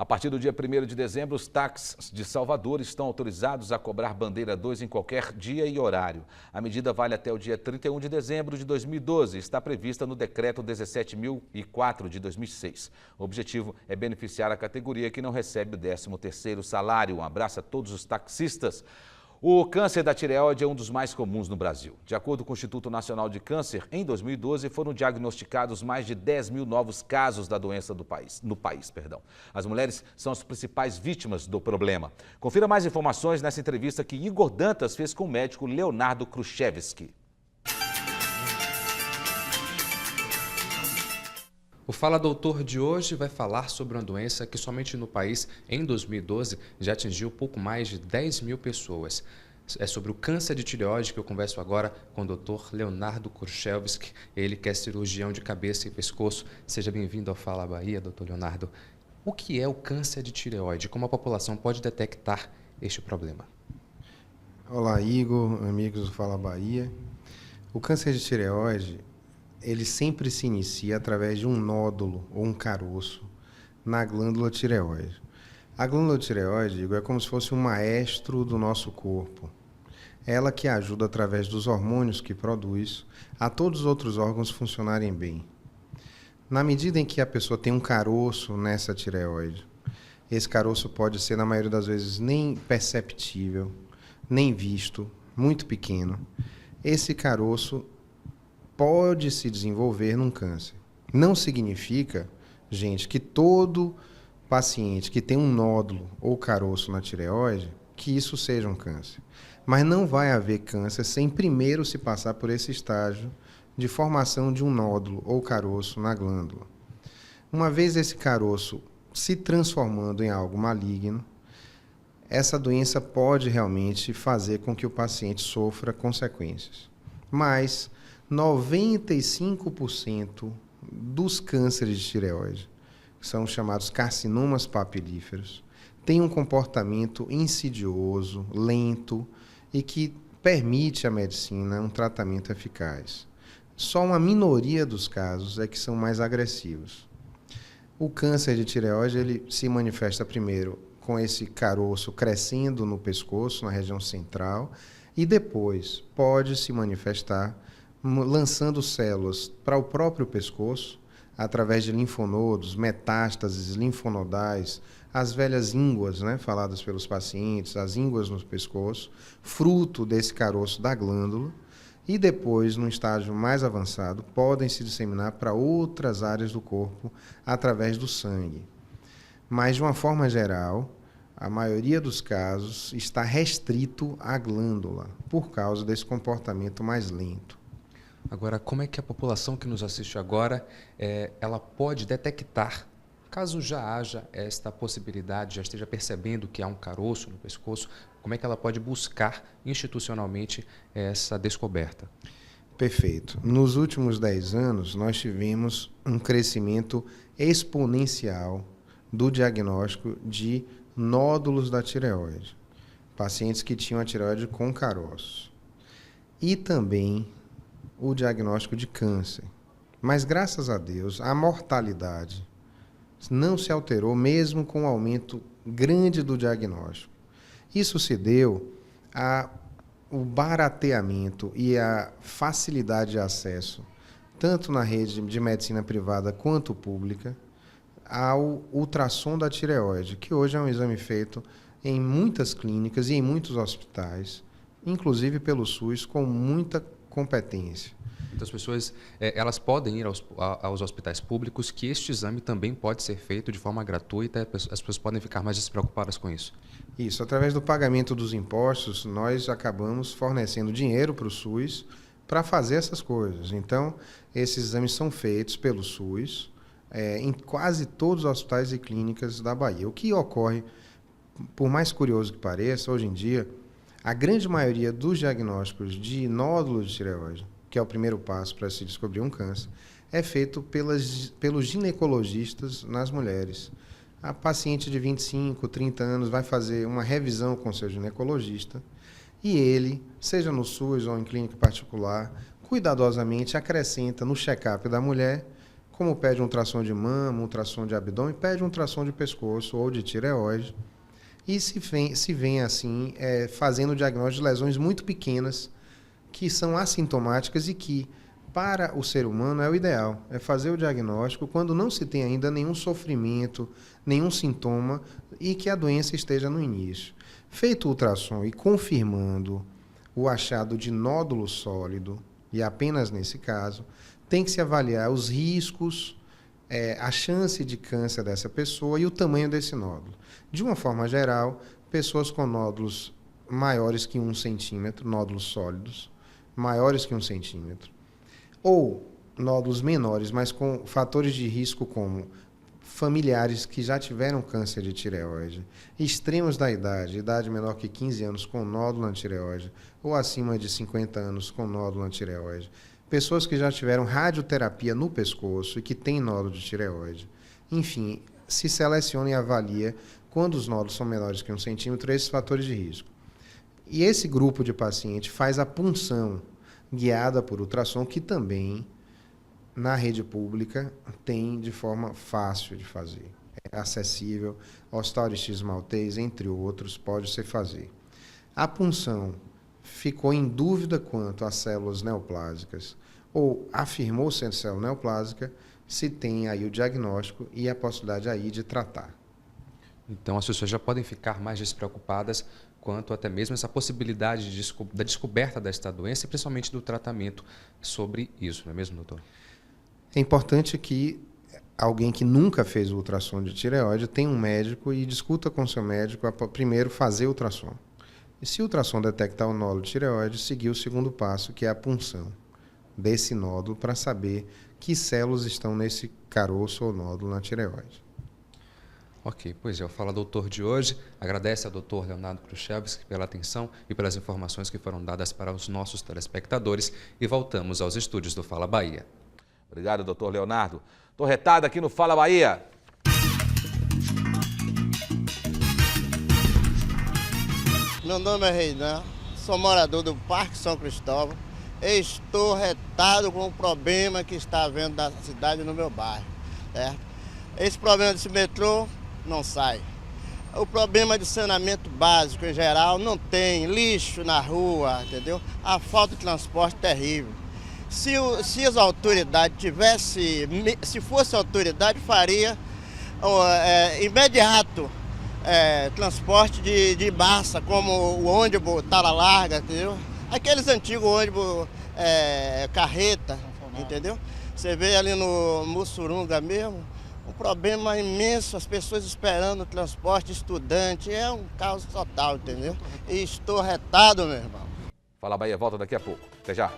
A partir do dia 1º de dezembro, os táxis de Salvador estão autorizados a cobrar bandeira 2 em qualquer dia e horário. A medida vale até o dia 31 de dezembro de 2012 e está prevista no Decreto 17.004 de 2006. O objetivo é beneficiar a categoria que não recebe o 13º salário. Um abraço a todos os taxistas. O câncer da tireoide é um dos mais comuns no Brasil. De acordo com o Instituto Nacional de Câncer, em 2012 foram diagnosticados mais de 10 mil novos casos da doença no país. As mulheres são as principais vítimas do problema. Confira mais informações nessa entrevista que Igor Dantas fez com o médico Leonardo Kruszewski. O Fala Doutor de hoje vai falar sobre uma doença que somente no país, em 2012, já atingiu pouco mais de 10 mil pessoas. É sobre o câncer de tireoide que eu converso agora com o Dr. Leonardo Kruszewski, ele que é cirurgião de cabeça e pescoço. Seja bem-vindo ao Fala Bahia, Dr. Leonardo. O que é o câncer de tireoide? Como a população pode detectar este problema? Olá, Igor, amigos do Fala Bahia. O câncer de tireoide, ele sempre se inicia através de um nódulo ou um caroço na glândula tireoide. A glândula tireoide, Igor, é como se fosse um maestro do nosso corpo. Ela que ajuda, através dos hormônios que produz, a todos os outros órgãos funcionarem bem. Na medida em que a pessoa tem um caroço nessa tireoide, esse caroço pode ser, na maioria das vezes, nem perceptível, nem visto, muito pequeno. Esse caroço pode se desenvolver num câncer. Não significa, gente, que todo paciente que tem um nódulo ou caroço na tireoide, que isso seja um câncer. Mas não vai haver câncer sem primeiro se passar por esse estágio de formação de um nódulo ou caroço na glândula. Uma vez esse caroço se transformando em algo maligno, essa doença pode realmente fazer com que o paciente sofra consequências. Mas 95% dos cânceres de tireoide, que são chamados carcinomas papilíferos, têm um comportamento insidioso, lento e que permite à medicina um tratamento eficaz. Só uma minoria dos casos é que são mais agressivos. O câncer de tireoide, ele se manifesta primeiro com esse caroço crescendo no pescoço, na região central, e depois pode se manifestar lançando células para o próprio pescoço, através de linfonodos, metástases linfonodais, as velhas ínguas, faladas pelos pacientes, as ínguas no pescoço, fruto desse caroço da glândula, e depois, num estágio mais avançado, podem se disseminar para outras áreas do corpo através do sangue. Mas, de uma forma geral, a maioria dos casos está restrito à glândula, por causa desse comportamento mais lento. Agora, como é que a população que nos assiste agora, ela pode detectar, caso já haja esta possibilidade, já esteja percebendo que há um caroço no pescoço, como é que ela pode buscar institucionalmente essa descoberta? Perfeito. Nos últimos 10 anos, nós tivemos um crescimento exponencial do diagnóstico de nódulos da tireoide, pacientes que tinham a tireoide com caroço. E também o diagnóstico de câncer. Mas, graças a Deus, a mortalidade não se alterou, mesmo com o aumento grande do diagnóstico. Isso se deu ao barateamento e à facilidade de acesso, tanto na rede de medicina privada quanto pública, ao ultrassom da tireoide, que hoje é um exame feito em muitas clínicas e em muitos hospitais, inclusive pelo SUS, com muita competência. Então, as pessoas elas podem ir aos hospitais públicos, que este exame também pode ser feito de forma gratuita, as pessoas podem ficar mais despreocupadas com isso. Isso, através do pagamento dos impostos, nós acabamos fornecendo dinheiro para o SUS para fazer essas coisas. Então, esses exames são feitos pelo SUS em quase todos os hospitais e clínicas da Bahia. O que ocorre, por mais curioso que pareça, hoje em dia, a grande maioria dos diagnósticos de nódulo de tireoide, que é o primeiro passo para se descobrir um câncer, é feito pelos ginecologistas nas mulheres. A paciente de 25, 30 anos vai fazer uma revisão com seu ginecologista e ele, seja no SUS ou em clínica particular, cuidadosamente acrescenta no check-up da mulher como pede um ultrassom de mama, um ultrassom de abdômen, pede um ultrassom de pescoço ou de tireoide. E se vem assim, fazendo o diagnóstico de lesões muito pequenas, que são assintomáticas e que, para o ser humano, é o ideal. É fazer o diagnóstico quando não se tem ainda nenhum sofrimento, nenhum sintoma e que a doença esteja no início. Feito o ultrassom e confirmando o achado de nódulo sólido, e apenas nesse caso, tem que se avaliar os riscos, a chance de câncer dessa pessoa e o tamanho desse nódulo. De uma forma geral, pessoas com nódulos maiores que 1 centímetro, nódulos sólidos, maiores que 1 centímetro, ou nódulos menores, mas com fatores de risco como familiares que já tiveram câncer de tireoide, extremos da idade menor que 15 anos com nódulo na tireoide, ou acima de 50 anos com nódulo na tireoide, pessoas que já tiveram radioterapia no pescoço e que têm nódulo de tireoide. Enfim, se seleciona e avalia, quando os nódulos são menores que 1 centímetro, esses fatores de risco. E esse grupo de paciente faz a punção guiada por ultrassom, que também, na rede pública, tem de forma fácil de fazer. É acessível, Hospital Aristídes Maltês, entre outros, pode se fazer. A punção ficou em dúvida quanto às células neoplásicas, ou afirmou ser célula neoplásica, se tem aí o diagnóstico e a possibilidade aí de tratar. Então, as pessoas já podem ficar mais despreocupadas quanto até mesmo essa possibilidade da descoberta desta doença e principalmente do tratamento sobre isso, não é mesmo, doutor? É importante que alguém que nunca fez o ultrassom de tireoide tenha um médico e discuta com seu médico primeiro fazer o ultrassom. E se o ultrassom detectar o nódulo de tireoide, seguir o segundo passo, que é a punção desse nódulo para saber que células estão nesse caroço ou nódulo na tireoide. Ok, pois é, o Fala Doutor de hoje agradece ao Dr. Leonardo Kruszewski pela atenção e pelas informações que foram dadas para os nossos telespectadores e voltamos aos estúdios do Fala Bahia. Obrigado, doutor Leonardo. Estou retado aqui no Fala Bahia. Meu nome é Reinan, sou morador do Parque São Cristóvão. Estou retado com o problema que está havendo da cidade no meu bairro. Esse problema desse metrô não sai. O problema de saneamento básico em geral não tem, lixo na rua, entendeu? A falta de transporte terrível. Se as autoridades se fosse autoridade, faria imediato transporte de massa, como o ônibus Tara Larga, entendeu? Aqueles antigos ônibus carreta, entendeu? Você vê ali no Mussurunga mesmo, um problema imenso, as pessoas esperando o transporte, estudante, é um caos total, entendeu? E estou retado, meu irmão. Fala Bahia volta daqui a pouco. Até já.